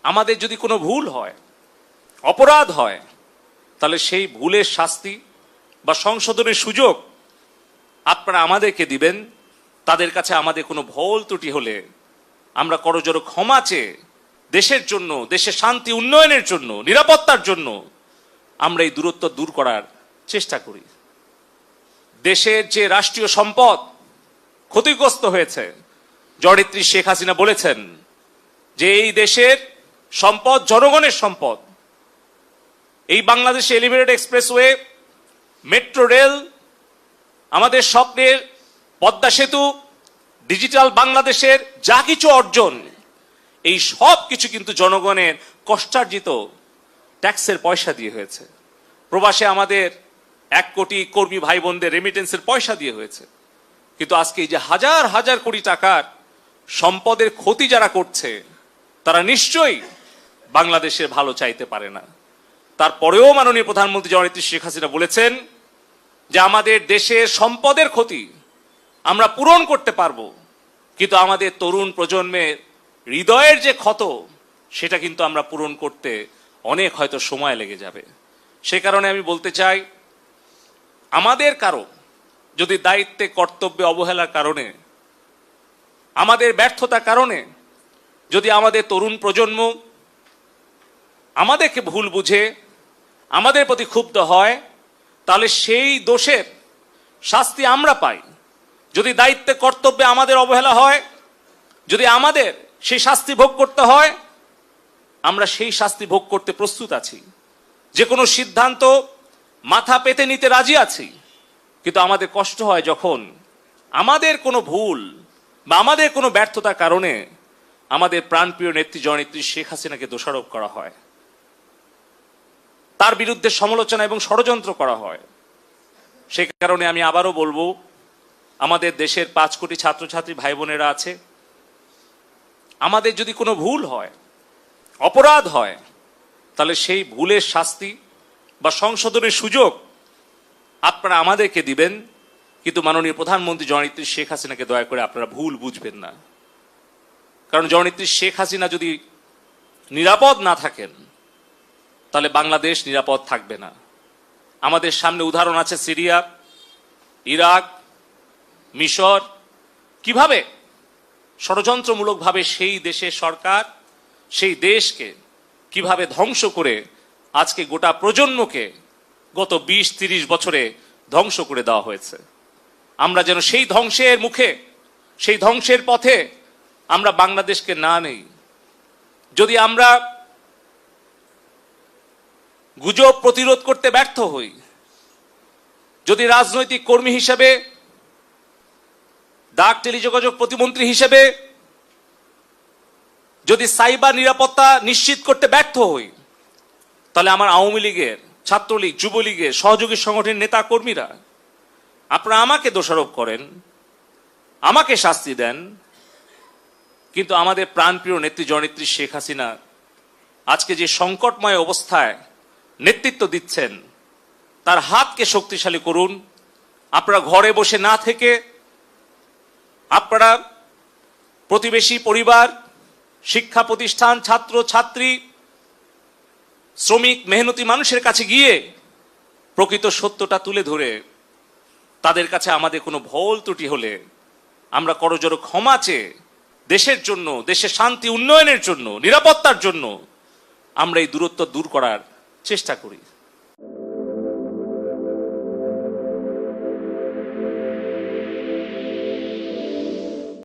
আমাদের যদি কোনো ভুল হয়, অপরাধ হয়, তাহলে সেই ভুলের শাস্তি বা সংশোধনের সুযোগ আপনারা আমাদেরকে দিবেন। তাদের কাছে আমাদের কোনো ভুল ত্রুটি হলে আমরা করজোড়ে ক্ষমা চেয়ে দেশের জন্য, দেশের শান্তি উন্নয়নের জন্য, নিরাপত্তার জন্য আমরা এই দূরত্ব দূর করার চেষ্টা করি। দেশের যে রাষ্ট্রীয় সম্পদ ক্ষতিগ্রস্ত হয়েছে, জননেত্রী শেখ হাসিনা বলেছেন যে এই দেশের সম্পদ জনগণের সম্পদ। এই বাংলাদেশে এলিভেটেড এক্সপ্রেসওয়ে, মেট্রো রেল, আমাদের স্বপ্নের পদ্মা সেতু, ডিজিটাল বাংলাদেশের যা কিছু অর্জন, এই সব কিছু কিন্তু জনগণের কষ্টার্জিত ট্যাক্সের পয়সা দিয়ে হয়েছে। প্রবাসে আমাদের 1 কোটি কর্মী ভাই বোনদের রেমিটেন্সের পয়সা দিয়ে হয়েছে। কিন্তু আজকে এই যে হাজার হাজার কোটি টাকার সম্পদের ক্ষতি যারা করছে, তারা নিশ্চয়ই বাংলাদেশের ভালো চাইতে পারে না। তারপরেও মাননীয় প্রধানমন্ত্রী জননেত্রী শেখ হাসিনা বলেছেন যে আমাদের দেশের সম্পদের ক্ষতি আমরা পূরণ করতে পারবো, কিন্তু আমাদের তরুণ প্রজন্মের হৃদয়ের যে ক্ষত, সেটা কিন্তু আমরা পূরণ করতে অনেক হয়তো সময় লেগে যাবে। সে কারণে আমি বলতে চাই, আমাদের কারো যদি দায়িত্বে কর্তব্যে অবহেলার কারণে, আমাদের ব্যর্থতার কারণে যদি আমাদের তরুণ প্রজন্ম আমাদেরকে ভুল বুঝে আমাদের প্রতি ক্ষুব্ধ হয়, তাহলে সেই দোষের শাস্তি আমরা পাই। যদি দায়িত্বে কর্তব্যে আমাদের অবহেলা হয়, যদি আমাদের সেই শাস্তি ভোগ করতে হয়, আমরা সেই শাস্তি ভোগ করতে প্রস্তুত আছি। যে কোনো সিদ্ধান্ত মাথা পেতে নিতে রাজি আছি। কিন্তু আমাদের কষ্ট হয় যখন আমাদের কোনো ভুল বা আমাদের কোনো ব্যর্থতার কারণে আমাদের প্রাণপ্রিয় নেত্রী জননেত্রী শেখ হাসিনাকে দোষারোপ করা হয়, তার বিরুদ্ধে সমালোচনা এবং ষড়যন্ত্র করা হয়। সে কারণে আমি আবারও বলবো, আমাদের দেশের 5 কোটি ছাত্রছাত্রী ভাই বোনেরা আছে, আমাদের যদি কোনো ভুল হয়, অপরাধ হয়, তাহলে সেই ভুলের শাস্তি বা সংশোধনের সুযোগ আপনারা আমাদেরকে দিবেন। কিন্তু মাননীয় প্রধানমন্ত্রী জননেত্রী শেখ হাসিনাকে দয়া করে আপনারা ভুল বুঝবেন না। কারণ জননেত্রী শেখ হাসিনা যদি নিরাপদ না থাকেন, তাহলে বাংলাদেশ নিরাপদ থাকবে না। আমাদের সামনে উদাহরণ আছে সিরিয়া, ইরাক, মিশর, কিভাবে ষড়যন্ত্রমূলকভাবে সেই দেশের সরকার, সেই দেশকে কিভাবে ধ্বংস করে আজকে গোটা প্রজন্মকে গত 20-30 বছরে ধ্বংস করে দেওয়া হয়েছে। আমরা যেন সেই ধ্বংসের মুখে, সেই ধ্বংসের পথে আমরা বাংলাদেশকে না নেই। যদি আমরা গুজব প্রতিরোধ করতে ব্যর্থ হই, যদি রাজনৈতিক কর্মী হিসেবে, ডাক টেলিযোগাযোগ প্রতিমন্ত্রী হিসেবে যদি সাইবার নিরাপত্তা নিশ্চিত করতে ব্যর্থ হই, তাহলে আমার আওয়ামী লীগের, ছাত্রলীগ, যুবলীগের সহযোগী সংগঠনের নেতা কর্মীরা আপনারা আমাকে দোষারোপ করেন, আমাকে শাস্তি দেন, কিন্তু আমাদের প্রাণপ্রিয় নেত্রী জননেত্রী শেখ হাসিনা আজকে যে সংকটময় অবস্থায় নেতৃত্ব দিচ্ছেন, তার হাতকে শক্তিশালী করুন। আপনারা ঘরে বসে না থেকে আপনারা প্রতিবেশী পরিবার, শিক্ষা প্রতিষ্ঠান, ছাত্র ছাত্রী, শ্রমিক, মেহনতি মানুষের কাছে গিয়ে প্রকৃত সত্যটা তুলে ধরে তাদের কাছে আমাদের কোনো ভুল ত্রুটি হলে আমরা করজোড়ে ক্ষমা চেয়ে দেশের জন্য, দেশের শান্তি উন্নয়নের জন্য, নিরাপত্তার জন্য আমরা এই দূরত্ব দূর করার চেষ্টা করি।